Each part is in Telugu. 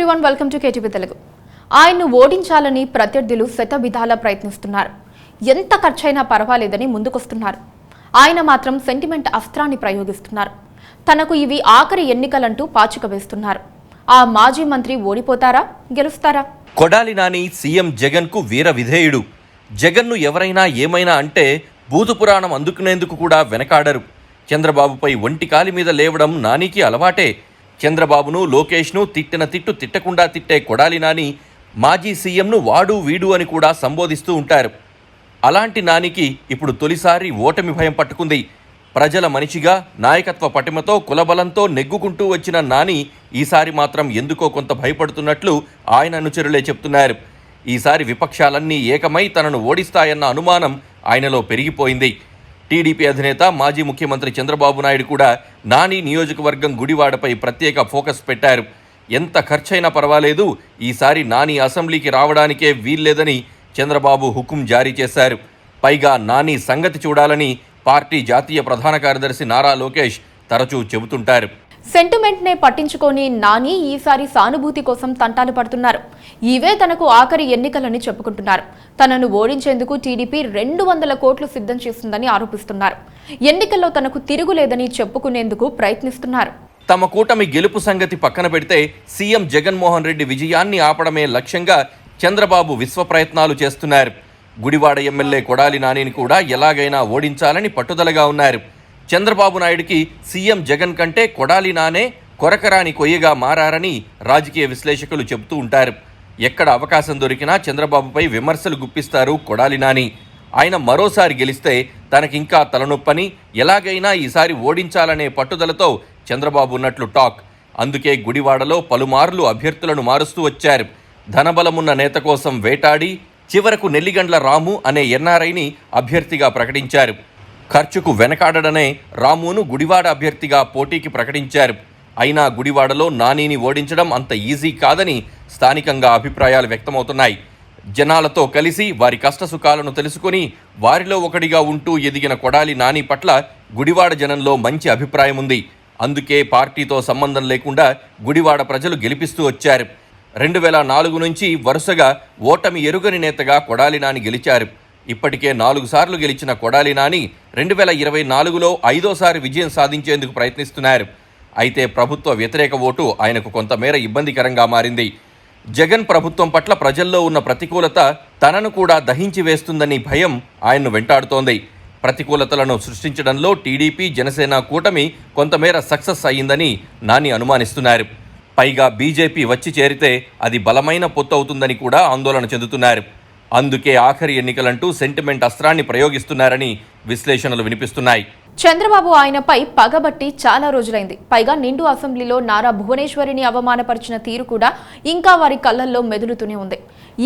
Everyone, welcome to KTV Telugu. ఆయన్ను ఓడించాలని ప్రత్యర్థులు శతవిధాలా ప్రయత్నిస్తున్నారు. ఎంత ఖర్చైనా పర్వాలేదని ముందుకొస్తున్నారు. ఆయన మాత్రం సెంటిమెంట్ అస్త్రాన్ని ప్రయోగిస్తున్నారు. తనకు ఇవి ఆఖరి ఎన్నికలంటూ పాచిక వేస్తున్నారు. ఆ మాజీ మంత్రి ఓడిపోతారా, గెలుస్తారా? కొడాలి నాని సీఎం జగన్ కు వీర విధేయుడు. జగన్ను ఎవరైనా ఏమైనా అంటే భూత పురాణం అందుకునేందుకు కూడా వెనకాడరు. చంద్రబాబుపై ఒంటికాలి మీద లేవడం నానికి అలవాటే. చంద్రబాబును, లోకేష్ను తిట్టిన తిట్టు తిట్టకుండా తిట్టే కొడాలి నాని మాజీ సీఎంను వాడు వీడు అని కూడా సంబోధిస్తూ ఉంటారు. అలాంటి నానికి ఇప్పుడు తొలిసారి ఓటమి భయం పట్టుకుంది. ప్రజల మనిషిగా నాయకత్వ పటిమతో కులబలంతో నెగ్గుకుంటూ వచ్చిన నాని ఈసారి మాత్రం ఎందుకో కొంత భయపడుతున్నట్లు ఆయన అనుచరులే చెప్తున్నారు. ఈసారి విపక్షాలన్నీ ఏకమై తనను ఓడిస్తాయన్న అనుమానం ఆయనలో పెరిగిపోయింది. టీడీపీ అధినేత మాజీ ముఖ్యమంత్రి చంద్రబాబు నాయుడు కూడా నాని నియోజకవర్గం గుడివాడపై ప్రత్యేక ఫోకస్ పెట్టారు. ఎంత ఖర్చైనా పర్వాలేదు, ఈసారి నాని అసెంబ్లీకి రావడానికే వీల్లేదని చంద్రబాబు హుకుం జారీ చేశారు. పైగా నాని సంగతి చూడాలని పార్టీ జాతీయ ప్రధాన కార్యదర్శి నారా లోకేష్ తరచూ చెబుతుంటారు. సెంటిమెంట్నే పట్టించుకొని నాని ఈసారి సానుభూతి కోసం తంటాలు పడుతున్నారు. ఇవే తనకు ఆఖరి ఎన్నికలని చెప్పుకుంటున్నారు. తనను ఓడించేందుకు టీడీపీ 200 కోట్లు సిద్ధం చేస్తుందని ఆరోపిస్తున్నారు. ఎన్నికల్లో తనకు తిరుగులేదని చెప్పుకునేందుకు ప్రయత్నిస్తున్నారు. తమ కూటమి గెలుపు సంగతి పక్కన పెడితే సీఎం జగన్మోహన్ రెడ్డి విజయాన్ని ఆపడమే లక్ష్యంగా చంద్రబాబు విశ్వ ప్రయత్నాలు చేస్తున్నారు. గుడివాడ ఎమ్మెల్యే కొడాలి నానిని కూడా ఎలాగైనా ఓడించాలని పట్టుదలగా ఉన్నారు. చంద్రబాబు నాయుడికి సీఎం జగన్ కంటే కొడాలి నానే కొరకరాని కొయ్యగా మారారని రాజకీయ విశ్లేషకులు చెబుతూ ఉంటారు. ఎక్కడ అవకాశం దొరికినా చంద్రబాబుపై విమర్శలు గుప్పిస్తారు కొడాలి నాని. ఆయన మరోసారి గెలిస్తే తనకింకా తలనొప్పని, ఎలాగైనా ఈసారి ఓడించాలనే పట్టుదలతో చంద్రబాబు ఉన్నట్లు టాక్. అందుకే గుడివాడలో పలుమార్లు అభ్యర్థులను మారుస్తూ వచ్చారు. ధనబలమున్న నేత కోసం వేటాడి చివరకు నెల్లిగండ్ల రాము అనే ఎన్ఆర్ఐని అభ్యర్థిగా ప్రకటించారు. ఖర్చుకు వెనకాడడనే రామును గుడివాడ అభ్యర్థిగా పోటీకి ప్రకటించారు. అయినా గుడివాడలో నానిని ఓడించడం అంత ఈజీ కాదని స్థానికంగా అభిప్రాయాలు వ్యక్తమవుతున్నాయి. జనాలతో కలిసి వారి కష్టసుఖాలను తెలుసుకుని వారిలో ఒకటిగా ఉంటూ ఎదిగిన కొడాలి నాని పట్ల గుడివాడ జనంలో మంచి అభిప్రాయం ఉంది. అందుకే పార్టీతో సంబంధం లేకుండా గుడివాడ ప్రజలు గెలిపిస్తూ వచ్చారు. 2004 నుంచి వరుసగా ఓటమి ఎరుగని నేతగా కొడాలి నాని గెలిచారు. ఇప్పటికే 4 సార్లు గెలిచిన కొడాలి నాని 2024లో 5వ విజయం సాధించేందుకు ప్రయత్నిస్తున్నారు. అయితే ప్రభుత్వ వ్యతిరేక ఓటు ఆయనకు కొంతమేర ఇబ్బందికరంగా మారింది. జగన్ ప్రభుత్వం పట్ల ప్రజల్లో ఉన్న ప్రతికూలత తనను కూడా దహించి వేస్తుందని భయం ఆయన్ను వెంటాడుతోంది. ప్రతికూలతలను సృష్టించడంలో టీడీపీ, జనసేన కూటమి కొంతమేర సక్సెస్ అయ్యిందని నాని అనుమానిస్తున్నారు. పైగా బీజేపీ వచ్చి చేరితే అది బలమైన పొత్తు అవుతుందని కూడా ఆందోళన చెందుతున్నారు. అందుకే ఆఖరి ఎన్నికలంటూ సెంటిమెంట్ అస్త్రాన్ని ప్రయోగిస్తున్నారని విశ్లేషణలు వినిపిస్తున్నాయి. చంద్రబాబు ఆయనపై పగబట్టి చాలా రోజులైంది. పైగా నిండు అసెంబ్లీలో నారా భువనేశ్వరిని అవమానపరిచిన తీరు కూడా ఇంకా వారి కళ్లల్లో మెదులుతూనే ఉంది.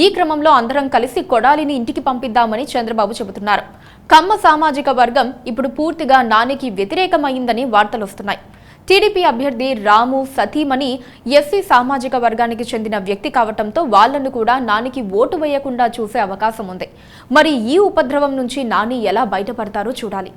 ఈ క్రమంలో అందరం కలిసి కొడాలిని ఇంటికి పంపిద్దామని చంద్రబాబు చెబుతున్నారు. కమ్మ సామాజిక వర్గం ఇప్పుడు పూర్తిగా నానికి వ్యతిరేకమైందని వార్తలు వస్తున్నాయి. టీడీపీ అభ్యర్థి రాము సతీమణి ఎస్సీ సామాజిక వర్గానికి చెందిన వ్యక్తి కావటంతో వాళ్లను కూడా నానికి ఓటు వేయకుండా చూసే అవకాశం ఉంది. మరి ఈ ఉపద్రవం నుంచి నాని ఎలా బయటపడతారో చూడాలి.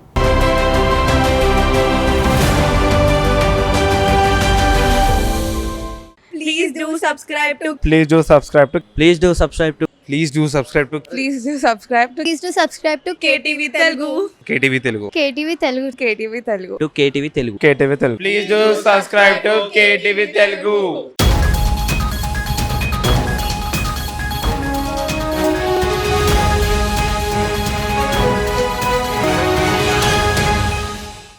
Please do subscribe to Please do subscribe to Please do subscribe to Please do subscribe to Please do subscribe to Please do subscribe to KTV Telugu KTV Telugu KTV Telugu KTV Telugu KTV Telugu Please do subscribe to KTV Telugu.